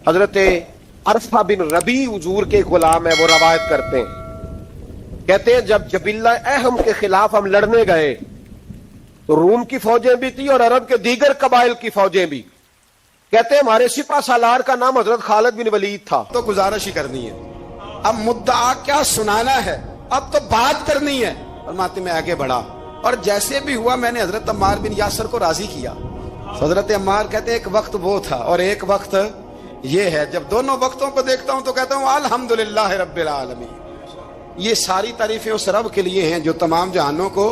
حضرت عرفہ بن ربی حضور کے غلام ہے، وہ روایت کرتے ہیں، کہتے ہیں جب جبلہ اہم کے خلاف ہم لڑنے گئے تو روم کی فوجیں بھی تھی اور عرب کے دیگر قبائل کی فوجیں بھی، کہتے ہیں ہمارے سپہ سالار کا نام حضرت خالد بن ولید تھا۔ تو گزارش ہی کرنی ہے، اب مدعا کیا سنانا ہے، اب تو بات کرنی ہے۔ فرماتے میں آگے بڑھا اور جیسے بھی ہوا میں نے حضرت عمار بن یاسر کو راضی کیا۔ حضرت عمار کہتے ہیں ایک وقت وہ تھا اور ایک وقت یہ ہے، جب دونوں وقتوں کو دیکھتا ہوں تو کہتا ہوں الحمدللہ رب العالمین۔ یہ ساری تعریفیں اس رب کے لیے ہیں جو تمام جہانوں کو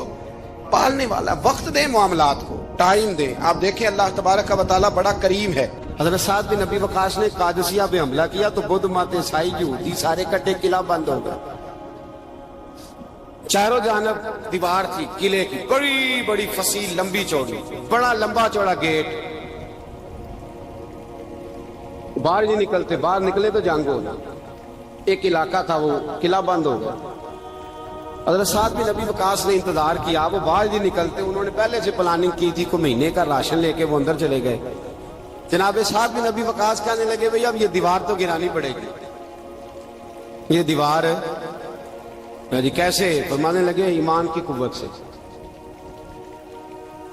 پالنے والا۔ وقت دیں معاملات کو، ٹائم دیں۔ آپ دیکھیں اللہ تبارک و تعالیٰ بڑا کریم ہے۔ حضرت سعد بن ابی وقاص نے قادسیہ پہ حملہ کیا تو بدھ مت عیسائی یہودی سارے کٹے، قلعہ بند ہو گئے۔ چاروں جانب دیوار تھی قلعے کی، بڑی بڑی فصیل، لمبی چوڑی، بڑا لمبا چوڑا گیٹ۔ باہر نہیں نکلتے، باہر نکلے تو جنگ ہونا۔ ایک علاقہ تھا وہ قلعہ بند ہو گیا۔ حضرت سعد بن ابی وقاص نے انتظار کیا، وہ باہر نہیں نکلتے۔ انہوں نے پہلے سے پلاننگ کی تھی، کوئی مہینے کا راشن لے کے وہ اندر چلے گئے۔ جناب سعد بن ابی وقاص کہنے لگے بھئی اب یہ دیوار تو گرانی پڑے گی۔ یہ دیوار جی کیسے؟ فرمانے لگے ایمان کی قوت سے۔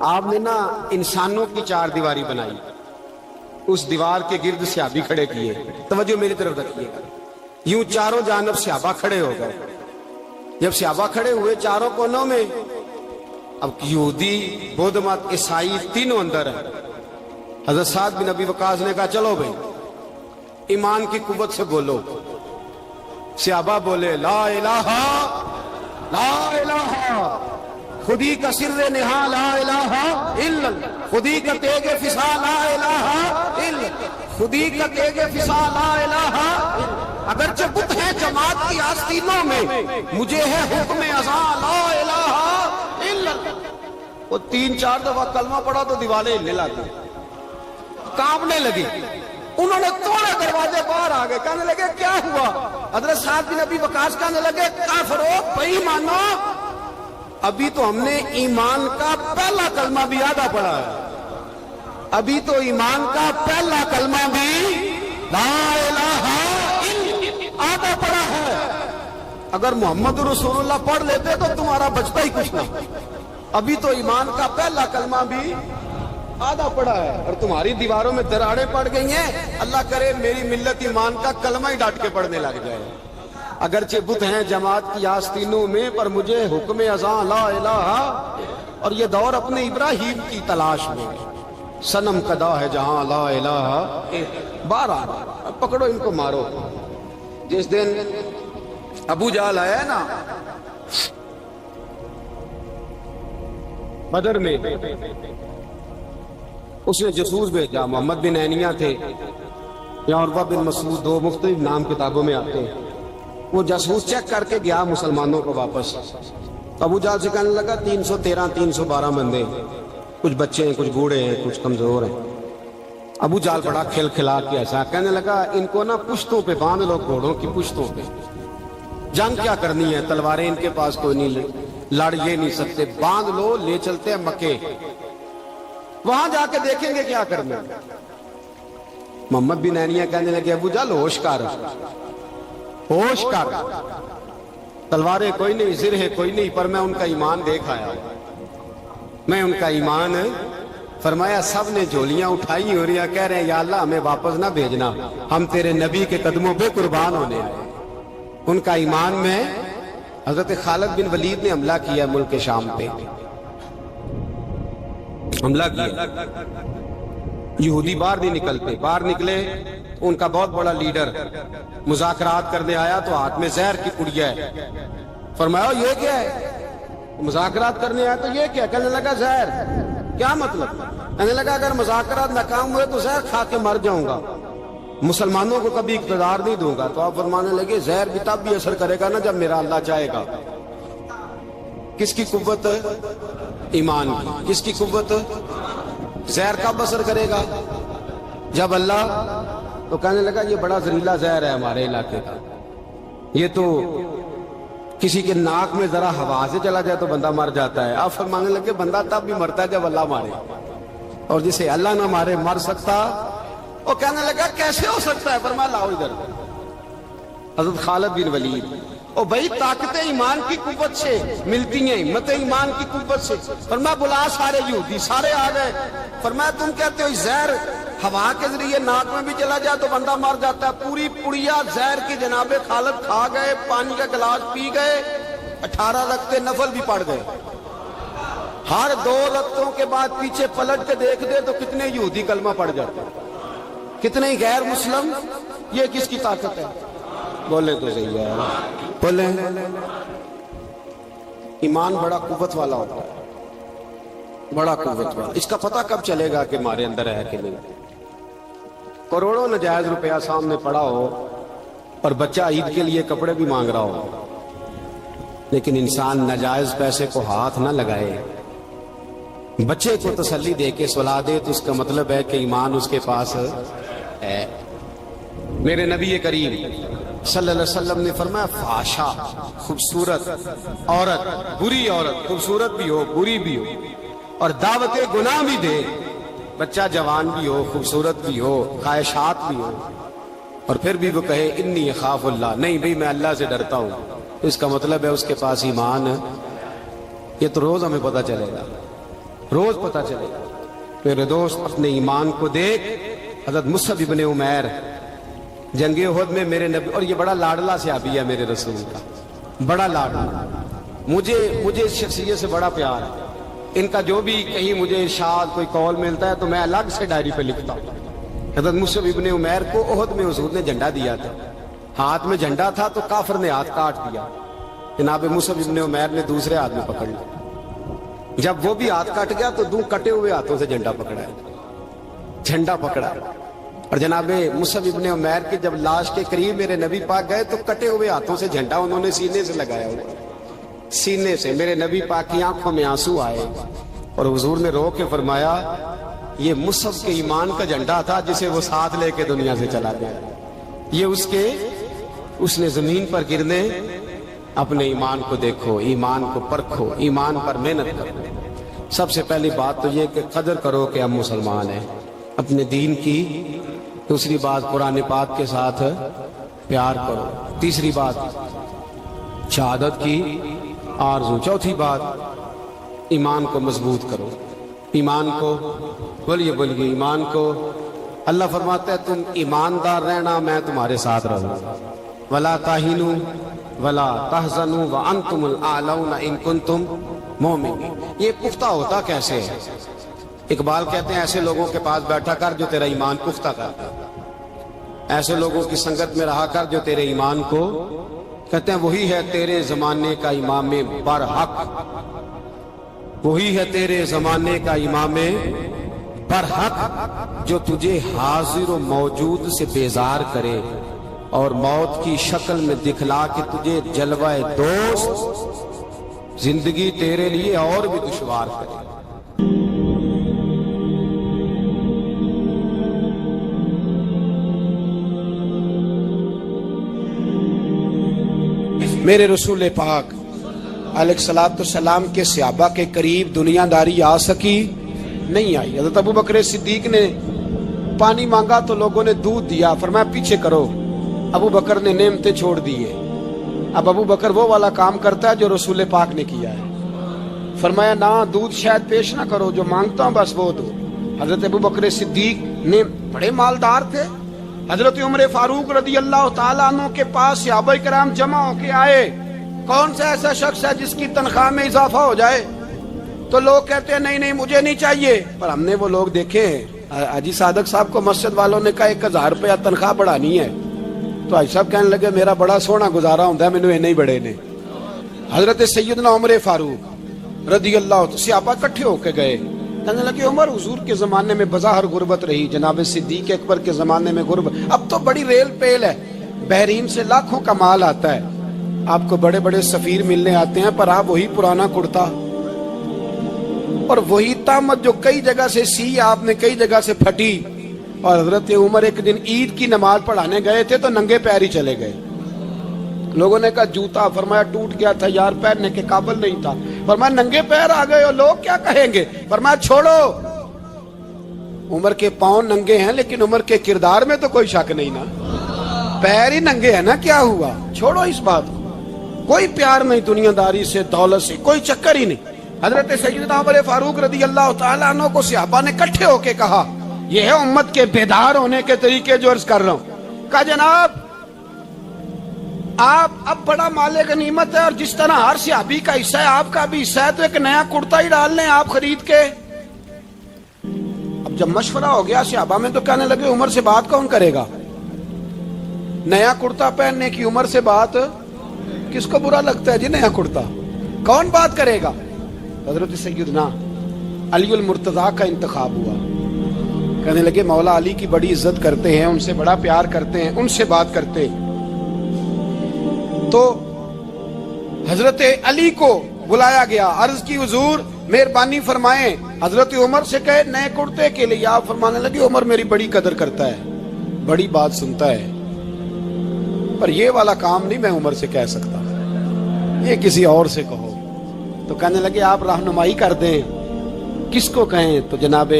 آپ نے نا انسانوں کی چار دیواری بنائی، اس دیوار کے گرد صحابی کھڑے کیے۔ توجہ میری طرف رکھیے، یوں چاروں جانب صحابہ کھڑے ہو گئے۔ جب صحابہ کھڑے ہوئے چاروں کونوں میں، اب یہودی، بدھ مت، عیسائی تینوں اندر ہیں۔ حضرت سعد بن ابی وقاص نے کہا چلو بھئی ایمان کی قوت سے بولو۔ صحابہ بولے لا الہ لا الہ، خودی کا سر نہا لا الہ الا اللہ، خودی کا تیغ فسا لا الہ الا اللہ، خودی کا تیغ فسا لا الہ الا۔ اگرچہ بت ہے جماعت کی آستینوں میں، مجھے ہے حکم ازاں لا الہ الا اللہ۔ وہ تین چار دفعہ کلمہ پڑھا تو دیواریں ہلنے لگی، کانپنے لگی۔ انہوں نے توڑے دروازے، باہر آ گئے، کہنے لگے کیا ہوا؟ حضرت سعد بن ابی وقاص کہنے لگے کافرو، بے ایمانو، ابھی تو ہم نے ایمان کا پہلا کلمہ بھی آدھا پڑھا ہے، ابھی تو ایمان کا پہلا کلمہ بھی لا الہ الا آدھا پڑھا ہے۔ اگر محمد رسول اللہ پڑھ لیتے تو تمہارا بچتا ہی کچھ نہ۔ ابھی تو ایمان کا پہلا کلمہ بھی آدھا پڑا ہے اور تمہاری دیواروں میں دراڑیں پڑ گئی ہیں۔ اللہ کرے میری ملت ایمان کا کلمہ ہی ڈانٹ کے پڑھنے لگ جائے۔ اگرچہ بت ہیں جماعت کی آستینوں میں، پر مجھے حکم ازاں لا الہ۔ اور یہ دور اپنے ابراہیم کی تلاش میں، صنم کدا ہے جہاں لا الہ۔ بارہ پکڑو ان کو، مارو۔ جس دن ابو جہل آیا ہے نا بدر میں، اس نے جاسوس بھیجا، محمد بن عینیہ تھے یا عروہ بن مسعود، دو مختلف نام کتابوں میں آتے ہیں۔ وہ جاسوس چیک کر کے گیا مسلمانوں کو واپس۔ ابو جہل سے کہنے لگا 313 312 بندے، کچھ بچے ہیں، کچھ بوڑھے ہیں، کچھ کمزور ہیں۔ ابو جہل بڑا کھل کھلا کے ایسا کہنے لگا ان کو نا پشتوں پہ باندھ لو، گھوڑوں کی پشتوں پہ۔ جنگ کیا کرنی ہے، تلواریں ان کے پاس کوئی نہیں، لڑ یہ نہیں سکتے، باندھ لو، لے چلتے ہیں مکے، وہاں جا کے دیکھیں گے کیا کرنا۔ محمد بن عینیہ کہنے لگے ابو جہل ہوش کر، ہوش کر، تلواریں کوئی نہیں، زرہیں کوئی نہیں، پر میں ان کا ایمان دیکھ آیا، میں ان کا ایمان۔ فرمایا سب نے جھولیاں اٹھائی ہو رہی ہیں، کہہ رہے ہیں یا اللہ ہمیں واپس نہ بھیجنا، ہم تیرے نبی کے قدموں پہ قربان ہونے آئے۔ ان کا ایمان میں حضرت خالد بن ولید نے حملہ کیا ملک شام پہ، حملہ کیا۔ یہودی باہر نہیں نکلتے، باہر نکلے ان کا بہت بڑا لیڈر مذاکرات کرنے آیا تو ہاتھ میں زہر کی پڑیا ہے۔ فرمایا یہ کیا ہے؟ مذاکرات کرنے آیا تو یہ کیا؟ کہنے لگا زہر۔ کیا مطلب؟ کہنے لگا اگر مذاکرات ناکام ہوئے تو زہر کھا کے مر جاؤں گا، مسلمانوں کو کبھی اقتدار نہیں دوں گا۔ تو آپ فرمانے لگے زہر بھی تب بھی اثر کرے گا نا جب میرا اللہ چاہے گا۔ کس کی قوت؟ ایمان کی۔ کس کی قوت؟ زہر کب اثر کرے گا؟ جب اللہ۔ تو کہنے لگا یہ بڑا زہریلا زہر ہے ہمارے علاقے کا، یہ تو کسی کے ناک میں ذرا ہوا سے چلا جائے تو بندہ مر جاتا ہے۔ آپ فرمانے لگے بندہ تب بھی مرتا ہے جب اللہ مارے، اور جسے اللہ نہ مارے مر سکتا وہ کہنے لگا کیسے ہو سکتا ہے؟ فرمایا لاؤ ادھر. حضرت خالد بن ولید، او بھائی طاقت ایمان کی قوت سے ملتی ہیں، ہمت ایمان کی قوت سے. فرمایا بلا سارے یہودی، سارے آ گئے. فرمایا تم کہتے ہو زہر ہوا کے ذریعے ناک میں بھی چلا جائے تو بندہ مر جاتا ہے. پوری پڑیا زہر کی جناب خالد کھا گئے، پانی کا گلاس پی گئے، 18 رکعتیں نفل بھی پڑھ گئے. ہر 2 رکعتوں کے بعد پیچھے پلٹ کے دیکھ دے تو کتنے یہودی کلمہ پڑھ جاتے ہیں، کتنے غیر مسلم. یہ کس کی طاقت ہے؟ بولے تو صحیح ہے، بولے. ایمان بڑا قوت والا ہوتا ہے، بڑا قوت والا. اس کا پتہ کب چلے گا کہ ہمارے اندر ہے کہ نہیں؟ کروڑوں ناجائز روپیہ سامنے پڑا ہو اور بچہ عید کے لیے کپڑے بھی مانگ رہا ہو، لیکن انسان ناجائز پیسے کو ہاتھ نہ لگائے، بچے کو تسلی دے کے سلا دے، تو اس کا مطلب ہے کہ ایمان اس کے پاس ہے. میرے نبی کریم صلی اللہ علیہ وسلم نے فرمایا فحشا، خوبصورت عورت، بری عورت، خوبصورت بھی ہو بری بھی ہو اور دعوت گناہ بھی دے، بچہ جوان بھی ہو خوبصورت بھی ہو خواہشات بھی ہو، اور پھر بھی وہ کہے انی اخاف اللہ، نہیں بھئی میں اللہ سے ڈرتا ہوں، تو اس کا مطلب ہے اس کے پاس ایمان. یہ تو روز ہمیں پتہ چلے گا، روز پتہ چلے گا. میرے دوست اپنے ایمان کو دیکھ. حضرت مصعب ابن عمیر جنگ احد میں میرے نبی، اور یہ بڑا لاڈلا صحابی ہے میرے رسول کا، بڑا لاڈلا. مجھے اس شخصیت سے بڑا پیار ہے. ان کا جو بھی کہیں مجھے ارشاد کوئی قول ملتا ہے تو میں الگ سے ڈائری پہ لکھتا ہوں. حضرت مصعب ابن عمیر کو احد میں حضور نے جھنڈا دیا تھا، ہاتھ میں جھنڈا تھا تو کافر نے ہاتھ کاٹ دیا. جناب مصعب ابن عمیر نے دوسرے ہاتھ میں پکڑ لیا. جب وہ بھی ہاتھ کٹ گیا تو 2 کٹے ہوئے ہاتھوں سے جھنڈا پکڑا ہے، جھنڈا پکڑا. اور جناب مصعب ابن عمیر کے جب لاش کے قریب میرے نبی پاک گئے تو کٹے ہوئے ہاتھوں سے جھنڈا انہوں نے سینے سے لگایا ہوا، سینے سے. میرے نبی پاک کی آنکھوں میں آنسو آئے اور حضور نے رو کے فرمایا یہ مصعب کے ایمان کا جھنڈا تھا جسے وہ ساتھ لے کے دنیا سے چلا گیا. یہ اس نے زمین پر گرنے. اپنے ایمان کو دیکھو، ایمان کو پرکھو، ایمان پر محنت کرو. سب سے پہلی بات تو یہ کہ قدر کرو کہ ہم مسلمان ہیں، اپنے دین کی. دوسری بات قرآن پاک کے ساتھ پیار کرو. تیسری بات شہادت کی آرزو. چوتھی بات ایمان کو مضبوط کرو. ایمان کو بولیے ایمان کو. اللہ فرماتا ہے تم ایماندار رہنا میں تمہارے ساتھ رہوں گا. ولا تہنوا ولا تحزنوا وانتم الاعلون ان کنتم مؤمنین. یہ پختہ ہوتا کیسے ہے؟ اقبال کہتے ہیں ایسے لوگوں کے پاس بیٹھا کر جو تیرا ایمان پختہ کرتا، ایسے لوگوں کی سنگت میں رہا کر جو تیرے ایمان کو، کہتے ہیں وہی ہے تیرے زمانے کا امام برحق، وہی ہے تیرے زمانے کا امام برحق جو تجھے حاضر و موجود سے بیزار کرے اور موت کی شکل میں دکھلا کے تجھے جلوہ دوست زندگی تیرے لیے اور بھی دشوار کرے. میرے رسول پاک علیہ الصلوۃ والسلام کے صحابہ کے قریب دنیا داری آ سکی نہیں آئی. حضرت ابو بکر صدیق نے پانی مانگا تو لوگوں نے دودھ دیا، فرمایا پیچھے کرو. ابو بکر نے نعمتیں چھوڑ دیے. اب ابو بکر وہ والا کام کرتا ہے جو رسول پاک نے کیا ہے. فرمایا نہ دودھ شاید پیش نہ کرو، جو مانگتا ہوں بس وہ دو. حضرت ابو بکر صدیق نے بڑے مالدار تھے. حضرت عمر فاروق رضی اللہ تعالیٰ عنہ کے پاس صحابہ کرام جمع ہو کے آئے. کون سا ایسا شخص ہے جس کی تنخواہ میں اضافہ ہو جائے؟ تو لوگ کہتے ہیں نہیں مجھے نہیں چاہیے. پر ہم نے وہ لوگ دیکھے ہیں. حاجی صادق صاحب کو مسجد والوں نے کہا 1000 روپیہ تنخواہ بڑھانی ہے تو حاجی صاحب کہنے لگے میرا بڑا سونا گزارا ہوتا ہے، مینوں نہیں بڑے نے. حضرت سیدنا عمر فاروق رضی اللہ عنہ صحابہ اکٹھے ہو کے گئے. کہنے لگے عمر حضور کے زمانے میں بظاہر غربت رہی، جناب صدیق اکبر کے زمانے میں غربت، اب تو بڑی ریل پیل ہے، بحرین سے لاکھوں کا مال آتا ہے، آپ کو بڑے بڑے سفیر ملنے آتے ہیں، پر آپ وہی پرانا کرتا اور وہی طامت جو کئی جگہ سے سی آپ نے کئی جگہ سے پھٹی. اور حضرت عمر ایک دن عید کی نماز پڑھانے گئے تھے تو ننگے پیر ہی چلے گئے. لوگوں نے کہا جوتا، فرمایا ٹوٹ گیا تھا یار، پہننے کے قابل نہیں تھا. فرمایا ننگے پیر آ گئے اور لوگ کیا کہیں گے؟ فرمایا چھوڑو عمر کے پاؤں ننگے ہیں لیکن عمر کے کردار میں تو کوئی شک نہیں نا. پیر ہی ننگے ہیں نا, کیا ہوا؟ چھوڑو اس بات کو. کوئی پیار نہیں دنیا داری سے, دولت سے, کوئی چکر ہی نہیں. حضرت سیدنا عمر فاروق رضی اللہ تعالیٰ عنہ کو صحابہ نے اکٹھے ہو کے کہا, یہ ہے امت کے بیدار ہونے کے طریقے جو عرض کر رہا ہوں. کہا جناب آپ اب بڑا مال غنیمت ہے اور جس طرح ہر صحابی کا حصہ ہے آپ کا بھی حصہ ہے, تو ایک نیا کرتا ہی ڈال لیں آپ خرید کے. اب جب مشورہ ہو گیا صحابہ میں تو کہنے لگے عمر سے بات کون کرے گا؟ نیا کرتا پہننے کی عمر سے بات کس کو برا لگتا ہے جی؟ نیا کرتا کون بات کرے گا؟ حضرت سیدنا علی المرتضیٰ کا انتخاب ہوا. کہنے لگے مولا علی کی بڑی عزت کرتے ہیں, ان سے بڑا پیار کرتے ہیں, ان سے بات کرتے. تو حضرت علی کو بلایا گیا, عرض کی حضور مہربانی فرمائیں حضرت عمر سے کہے نئے کرتے کے لیے. آپ فرمانے لگے عمر میری بڑی قدر کرتا ہے, بڑی بات سنتا ہے, پر یہ والا کام نہیں میں عمر سے کہہ سکتا, یہ کسی اور سے کہو. تو کہنے لگے آپ رہنمائی کر دیں کس کو کہیں. تو جناب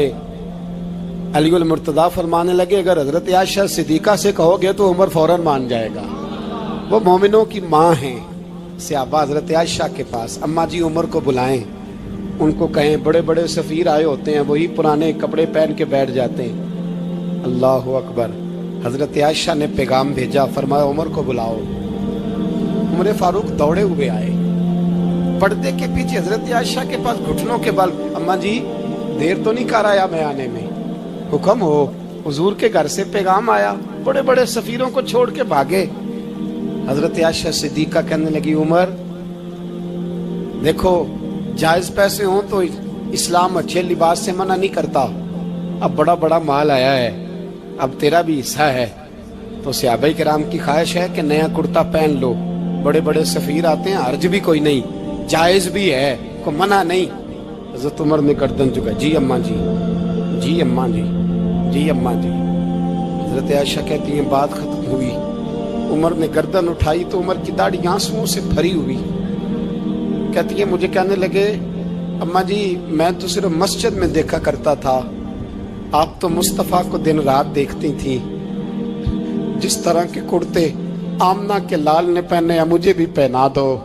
علی المرتضیٰ فرمانے لگے اگر حضرت عائشہ صدیقہ سے کہو گے تو عمر فوراً مان جائے گا, وہ مومنوں کی ماں ہیں. صحابہ حضرت عائشہ کے پاس, اماں جی عمر کو بلائیں, ان کو کہیں بڑے بڑے سفیر آئے ہوتے ہیں, وہی پرانے کپڑے پہن کے بیٹھ جاتے ہیں. اللہ اکبر. حضرت عائشہ نے پیغام بھیجا, فرمایا عمر کو بلاؤ. عمر فاروق دوڑے ہوئے آئے, پردے کے پیچھے حضرت عائشہ کے پاس گھٹنوں کے بل, اماں جی دیر تو نہیں کر آیا میں آنے میں؟ حکم ہو, حضور کے گھر سے پیغام آیا. بڑے بڑے سفیروں کو چھوڑ کے بھاگے. حضرت عائشہ صدیقہ کہنے لگی عمر دیکھو جائز پیسے ہوں تو اسلام اچھے لباس سے منع نہیں کرتا, اب بڑا بڑا مال آیا ہے, اب تیرا بھی حصہ ہے, تو صحابہ کرام کی خواہش ہے کہ نیا کرتا پہن لو. بڑے بڑے سفیر آتے ہیں, حرج بھی کوئی نہیں, جائز بھی ہے, کو منع نہیں. حضرت عمر نے گردن جھکا, جی اماں جی, جی اماں جی, جی اماں جی. حضرت عائشہ کہتی ہیں بات ختم ہوئی, عمر نے گردن اٹھائی تو عمر کی داڑھی آنسوؤں سے بھری ہوئی. کہتی ہے مجھے کہنے لگے اماں جی میں تو صرف مسجد میں دیکھا کرتا تھا, آپ تو مصطفیٰ کو دن رات دیکھتی تھی, جس طرح کے کرتے آمنہ کے لال نے پہنے ہیں مجھے بھی پہنا دو,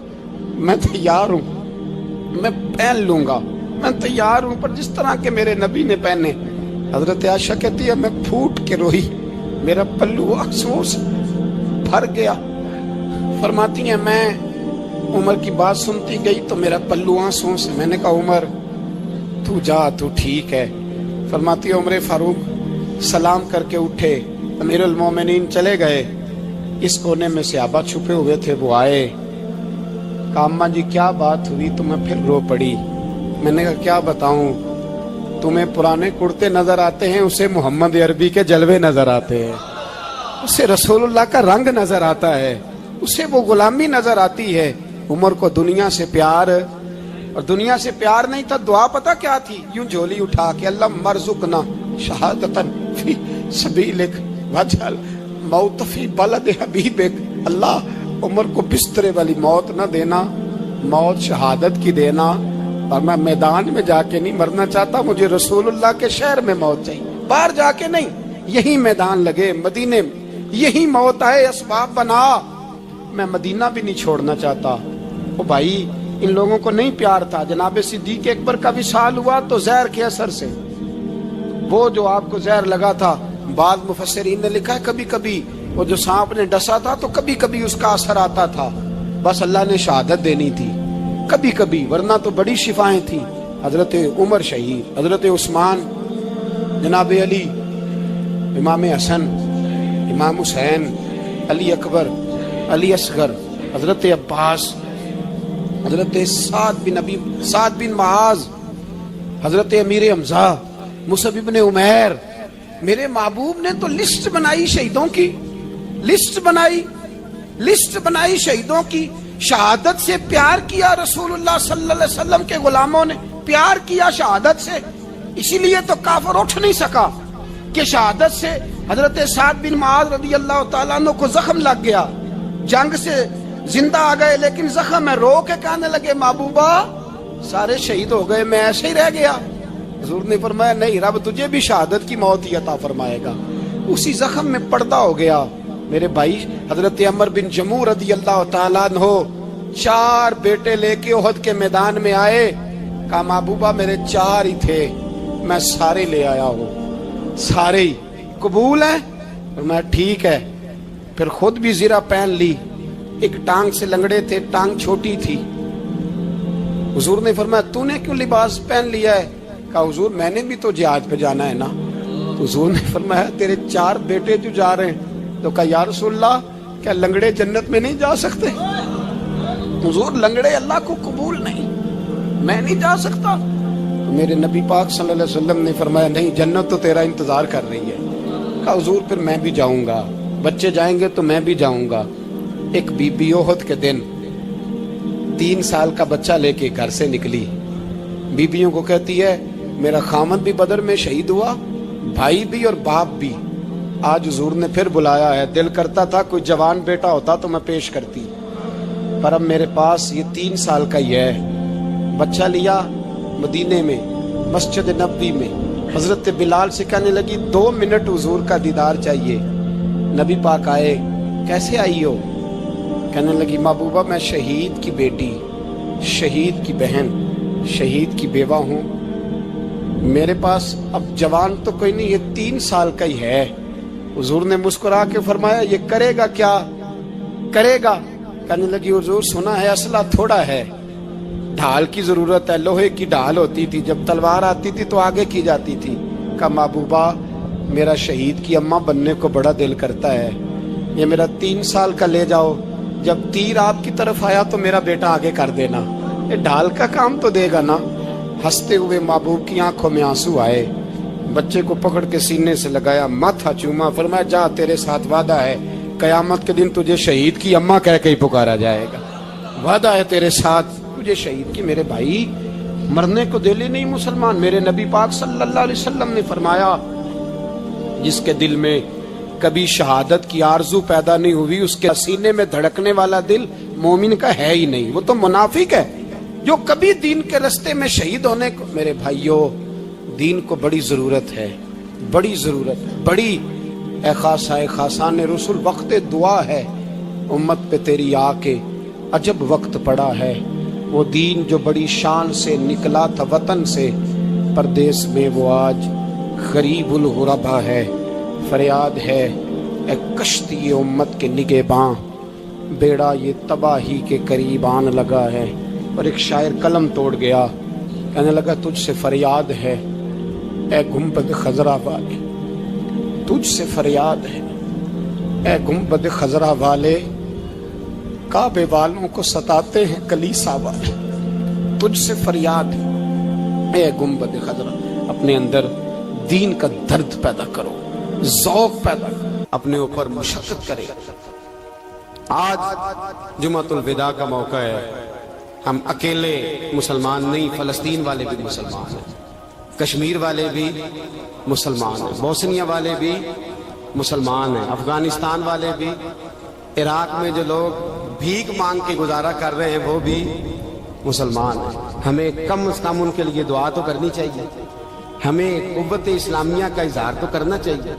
میں تیار ہوں, میں پہن لوں گا, میں تیار ہوں, پر جس طرح کے میرے نبی نے پہنے. حضرت عائشہ کہتی ہے میں پھوٹ کے روئی, میرا پلو آنسوؤں سے بھر گیا. فرماتی ہیں میں عمر کی بات سنتی گئی تو میرا پلو آنسوؤں سے, میں نے کہا عمر تو جا, تو ٹھیک ہے. فرماتی ہے عمر فاروق سلام کر کے اٹھے, امیر المومنین چلے گئے. اس کونے میں صحابہ چھپے ہوئے تھے, وہ آئے. کہا اماں جی کیا بات ہوئی؟ تو میں پھر رو پڑی. میں نے کہا کیا بتاؤں, تمہیں پرانے کرتے نظر آتے ہیں, اسے محمد عربی کے جلوے نظر آتے ہیں, اسے رسول اللہ کا رنگ نظر آتا ہے, اسے وہ غلامی نظر آتی ہے. عمر کو دنیا سے پیار, اور دنیا سے پیار نہیں تھا, دعا پتہ کیا تھی؟ یوں جھولی اٹھا کے اللہ مرزقنا شہادتن فی سبیلک وجعل موت فی بلد حبیبک. اللہ عمر کو بسترے والی موت نہ دینا, موت شہادت کی دینا, اور میں میدان میں جا کے نہیں مرنا چاہتا, مجھے رسول اللہ کے شہر میں موت چاہیے, باہر جا کے نہیں, یہی میدان لگے مدینے میں, یہی موت آئے, اسباب بنا. میں مدینہ بھی نہیں چھوڑنا چاہتا. او بھائی ان لوگوں کو نہیں پیار تھا. جناب صدیق اکبر کا وصال ہوا تو زہر کے اثر سے, وہ جو آپ کو زہر لگا تھا, بعض مفسرین نے لکھا ہے کبھی کبھی وہ جو سانپ نے ڈسا تھا تو کبھی کبھی اس کا اثر آتا تھا, بس اللہ نے شہادت دینی تھی کبھی کبھی, ورنہ تو بڑی شفائیں تھیں. حضرت عمر شہید, حضرت عثمان, جناب علی, امام حسن, امام حسین, علی اکبر, علی اصغر, حضرت عباس, حضرت سعد بن معاذ, حضرت امیر حمزہ, مصعب بن عمیر. میرے محبوب نے تو لسٹ بنائی شہیدوں کی, لسٹ بنائی شہیدوں کی. شہادت سے پیار کیا رسول اللہ صلی اللہ علیہ وسلم کے غلاموں نے, پیار کیا شہادت سے, اسی لیے تو کافر اٹھ نہیں سکا کہ شہادت سے حضرت سعد بن معاذ رضی اللہ تعالیٰ عنہ کو زخم لگ گیا, جنگ سے زندہ آ گئے لیکن زخم ہے, رو کے کہنے لگے محبوبہ سارے شہید ہو گئے, میں ایسے ہی رہ گیا. حضور نے فرمایا نہیں، رب تجھے بھی شہادت کی موت ہی عطا فرمائے گا۔ اسی زخم میں پردہ ہو گیا۔ میرے بھائی حضرت عمر بن جموح رضی اللہ تعالیٰ عنہ 4 بیٹے لے کے احد کے میدان میں آئے، کہا محبوبہ میرے 4 ہی تھے، میں سارے لے آیا ہوں، سارے ہی قبول ہے؟ میں ٹھیک ہے۔ پھر خود بھی زرہ پہن لی، ایک ٹانگ سے لنگڑے تھے، ٹانگ چھوٹی تھی۔ حضور نے فرمایا تو نے کیوں لباس پہن لیا ہے؟ کہا حضور میں نے بھی تو جہاد پہ جانا ہے نا۔ تو حضور نے فرمایا تیرے 4 بیٹے جو جا رہے ہیں، تو کہا یا رسول اللہ کیا لنگڑے جنت میں نہیں جا سکتے؟ حضور لنگڑے اللہ کو قبول نہیں، میں نہیں جا سکتا۔ تو میرے نبی پاک صلی اللہ علیہ وسلم نے فرمایا نہیں، جنت تو تیرا انتظار کر رہی ہے۔ کہا حضور پھر میں بھی جاؤں گا، بچے جائیں گے تو میں بھی جاؤں گا۔ ایک بی بی احد کے دن 3 سال کا بچہ لے کے گھر سے نکلی، بیویوں کو کہتی ہے میرا خامد بھی بدر میں شہید ہوا، بھائی بھی اور باپ بھی، آج حضور نے پھر بلایا ہے، دل کرتا تھا کوئی جوان بیٹا ہوتا تو میں پیش کرتی، پر اب میرے پاس یہ 3 سال کا ہی ہے۔ بچہ لیا، مدینے میں مسجد نبوی میں حضرت بلال سے کہنے لگی 2 منٹ حضور کا دیدار چاہیے۔ نبی پاک آئے، کیسے آئی ہو؟ کہنے لگی محبوبہ میں شہید کی بیٹی، شہید کی بہن، شہید کی بیوہ ہوں، میرے پاس اب جوان تو کوئی نہیں، یہ 3 سال کا ہی ہے۔ حضور نے مسکرا کے فرمایا یہ کرے گا کیا کرے گا؟ کہنے لگی حضور سنا ہے اسلحہ تھوڑا ہے، ڈھال کی ضرورت ہے، لوہے کی ڈھال ہوتی تھی، جب تلوار آتی تھی تو آگے کی جاتی تھی۔ کہا محبوبہ میرا شہید کی اماں بننے کو بڑا دل کرتا ہے، یہ میرا 3 سال کا لے جاؤ، جب تیر آپ کی طرف آیا تو میرا بیٹا آگے کر دینا، یہ ڈھال کا کام تو دے گا نا۔ ہنستے ہوئے محبوب کی آنکھوں میں آنسو آئے، بچے کو پکڑ کے سینے سے لگایا، ماتھا چوما، فرمایا جا تیرے ساتھ وعدہ ہے قیامت کے دن تجھے شہید کی اماں کہہ کے ہی پکارا جائے گا، وعدہ ہے تیرے ساتھ تجھے شہید کی۔ میرے بھائی مرنے کو دل ہی نہیں مسلمان۔ میرے نبی پاک صلی اللہ علیہ وسلم نے فرمایا جس کے دل میں کبھی شہادت کی آرزو پیدا نہیں ہوئی، اس کے سینے میں دھڑکنے والا دل مومن کا ہے ہی نہیں، وہ تو منافق ہے۔ جو کبھی دین کے رستے میں شہید ہونے کو، میرے بھائیوں دین کو بڑی ضرورت ہے، بڑی ضرورت ہے، بڑی۔ اے خاصان رسول وقت دعا ہے، امت پہ تیری آ کے عجب وقت پڑا ہے۔ وہ دین جو بڑی شان سے نکلا تھا وطن سے، پردیس میں وہ آج غریب الغربا ہے۔ فریاد ہے اے کشتی امت کے نگہباں، بیڑا یہ تباہی کے قریب آن لگا ہے۔ اور ایک شاعر قلم توڑ گیا، کہنے لگا تجھ سے فریاد ہے اے گنبد خضرا والے، تجھ سے فریاد ہے اے گنبد خضرا والے، کعبے والوں کو ستاتے ہیں کلیسا والے، تجھ سے فریاد ہے اے گنبد خضرا۔ اپنے اندر دین کا درد پیدا کرو، ذوق پیدا کرو، اپنے اوپر مشقت کرے۔ آج جمعۃ الوداع کا موقع ہے، ہم اکیلے مسلمان نہیں، فلسطین والے بھی مسلمان ہیں، کشمیر والے بھی مسلمان ہیں، بوسنیا والے بھی مسلمان ہیں، افغانستان والے بھی، عراق میں جو لوگ بھیک مانگ کے گزارا کر رہے ہیں وہ بھی مسلمان ہیں۔ ہمیں کم از کم ان کے لیے دعا تو کرنی چاہیے، ہمیں قوت اسلامیہ کا اظہار تو کرنا چاہیے،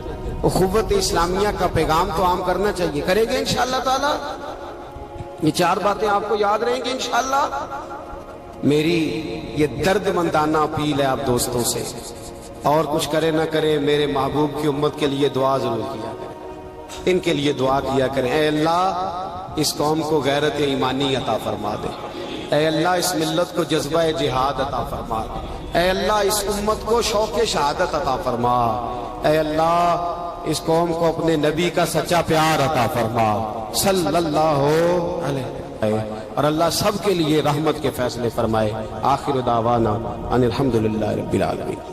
قوت اسلامیہ کا پیغام تو عام کرنا چاہیے۔ کریں گے انشاءاللہ تعالی؟ یہ 4 باتیں آپ کو یاد رہیں گی انشاءاللہ۔ میری یہ درد مندانہ اپیل ہے آپ دوستوں سے، اور کچھ کرے نہ کرے میرے محبوب کی امت کے لیے دعا ضرور کیا کریں، ان کے لیے دعا کیا کریں۔ اے اللہ اس قوم کو غیرت ایمانی عطا فرما دے، اے اللہ اس ملت کو جذبہ جہاد عطا فرما، اے اللہ اس امت کو شوق شہادت عطا فرما، اے اللہ اس قوم کو اپنے نبی کا سچا پیار عطا فرما صلی اللہ علیہ وسلم، اور اللہ سب کے لیے رحمت کے فیصلے فرمائے۔ آخر دعوانا ان الحمدللہ رب العالمین۔